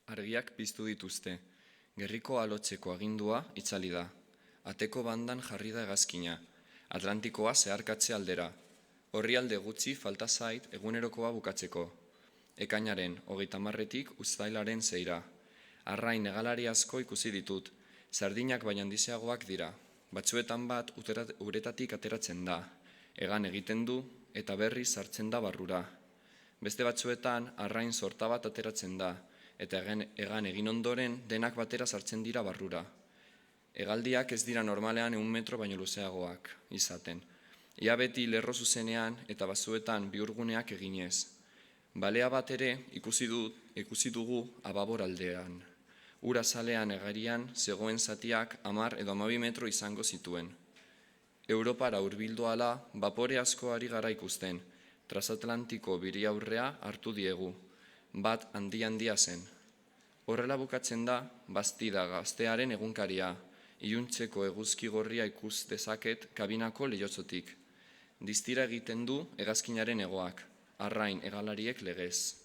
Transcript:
Argiak piztu dituzte. Gerriko alotzeko agindua itzali da. Ateko bandan jarri da hegazkina. Atlantikoa zeharkatze aldera. Horri alde gutxi falta zait egunerokoa bukatzeko. Ekainaren 30-tik uztailaren 6. Arrain hegalari asko ikusi ditut. Sardinak baina handiagoak dira. Batzuetan bat uretatik ateratzen da. Hegan egiten du eta berriz sartzen da barrura. Beste batzuetan arrain sorta bat ateratzen da, eta hegan egin ondoren denak batera sartzen dira barrura. Hegaldiak ez dira normalean 1 metro baino luzeagoak izaten. Ia beti lerro zuzenean eta batzuetan bihurguneak eginez. Balea bat ere ikusi dugu Ababor aldean. Ura zalean egarian zegoen zatiak 10 edo 12 metro izango zituen. Europara hurbildu ahala, bapore asko ari gara ikusten. Transatlantiko biri aurrea hartu diegu, bat handia zen. Horrela bukatzen da, Bastida Gaztearen egunkaria, iluntzeko eguzki gorria ikus dezaket kabinako leiotzotik. Distira egiten du hegazkinaren hegoak, arrain hegalariek legez.